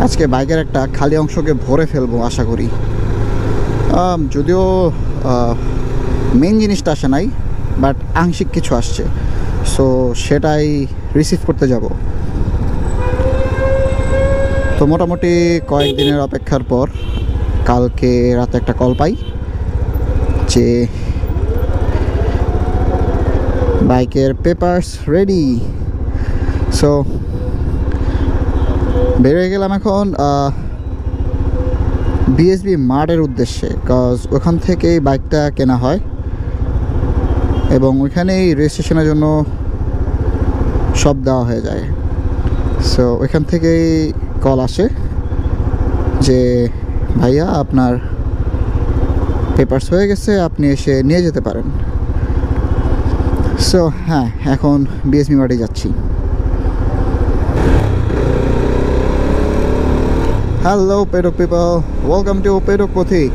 আজকে বাইকের একটা খালি অংশকে ভরে ফেলবো আশা করি। যদিও মেন জিনিসটা আসে নাই, বাট আংশিক কিছু আসছে, সো সেটাই রিসিভ করতে যাব। তো মোটামুটি কয়েকদিনের অপেক্ষার পর কালকে রাতে একটা কল পাই যে বাইকের পেপারস রেডি। সো বেরিয়ে গেলাম এখন বিএসবি মার্টের উদ্দেশ্যে, কজ ওখান থেকেই বাইকটা কেনা হয় এবং ওইখানেই রেজিস্ট্রেশনের জন্য সব দেওয়া হয়ে যায়। সো ওইখান থেকেই কল আসে যে ভাইয়া আপনার পেপারস হয়ে গেছে, আপনি এসে নিয়ে যেতে পারেন। সো হ্যাঁ, এখন বিএসবি মার্টে যাচ্ছি। হ্যালো পেডক পিপল, ওয়েলকাম টু পেডক পথিক।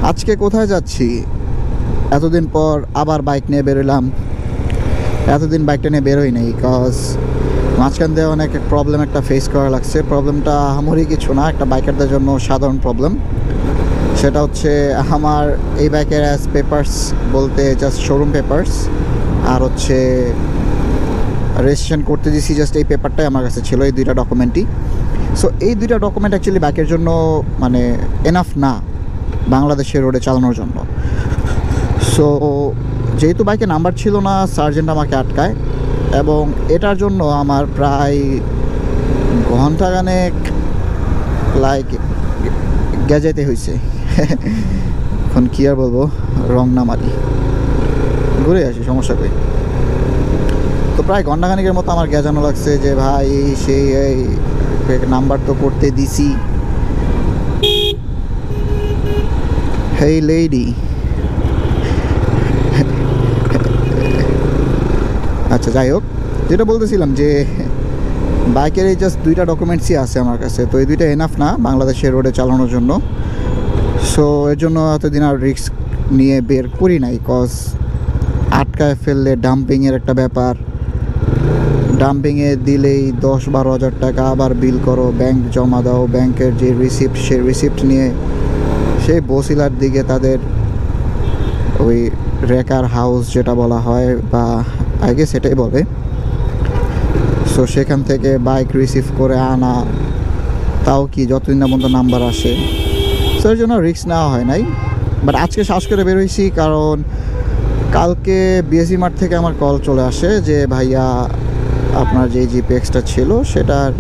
আজকে কোথায় যাচ্ছি? এতদিন পর আবার বাইক নিয়ে বেরোলাম। এতদিন বাইকটা নিয়ে বেরোই নেই, কজ মাঝখান দিয়ে অনেক প্রবলেম একটা ফেস করা লাগছে। প্রবলেমটা আমারই কিছু না, একটা বাইকারদের জন্য সাধারণ প্রবলেম। সেটা হচ্ছে আমার এই বাইকের অ্যাজ পেপারস বলতে জাস্ট শোরুম পেপারস, আর হচ্ছে রেজিস্ট্রেশন করতে দিয়েছি জাস্ট এই পেপারটাই আমার কাছে ছিল, এই দুইটা ডকুমেন্টই। সো এই দুইটা ডকুমেন্ট অ্যাকচুয়ালি বাইকের জন্য মানে এনাফ না বাংলাদেশের রোডে চালানোর জন্য। সো যেহেতু বাইকে নাম্বার ছিল না, সার্জেন্ট আমাকে আটকায় এবং এটার জন্য আমার প্রায় ঘন্টাখানেক লাইক গেজাইতে হয়েছে। এখন কী আর বলবো, রং না মারি, ঘুরে আসি, সমস্যা কই। তো প্রায় ঘন্টাখানেকের মতো আমার গেজানো লাগছে যে ভাই সেই নাম্বার তো করতে দিছি। হেই লেডি, আচ্ছা যাই হোক, যেটা বলতেছিলাম যে বাইকের এই জাস্ট দুইটা ডকুমেন্টসই আছে আমার কাছে। তো এই দুইটা এনাফ না বাংলাদেশের রোডে চালানোর জন্য। সো এর জন্য এতদিন আর রিস্ক নিয়ে বের করি নাই, কজ আটকায় ফেললে ডাম্পিংয়ের একটা ব্যাপার। ডাম্পিংয়ে দিলেই 10-12 হাজার টাকা আবার বিল করো, ব্যাংক জমা দাও, ব্যাংকের যে রিসিপ্ট সেই রিসিপ্ট নিয়ে সেই বসিলার দিকে তাদের ওই রেকার হাউস যেটা বলা হয় বা আগে সেটাই বলে, সো সেখান থেকে বাইক রিসিভ করে আনা, তাও কি যতদিন না পর্যন্ত নাম্বার আসে। সো এর জন্য রিস্ক নেওয়া হয় নাই। বাট আজকে সাহস করে বেরোইছি, কারণ কালকে বিএসবি মার্ট থেকে আমার কল চলে আসে যে ভাইয়া আপনার যে জিপিএক্সটা ছিল সেটার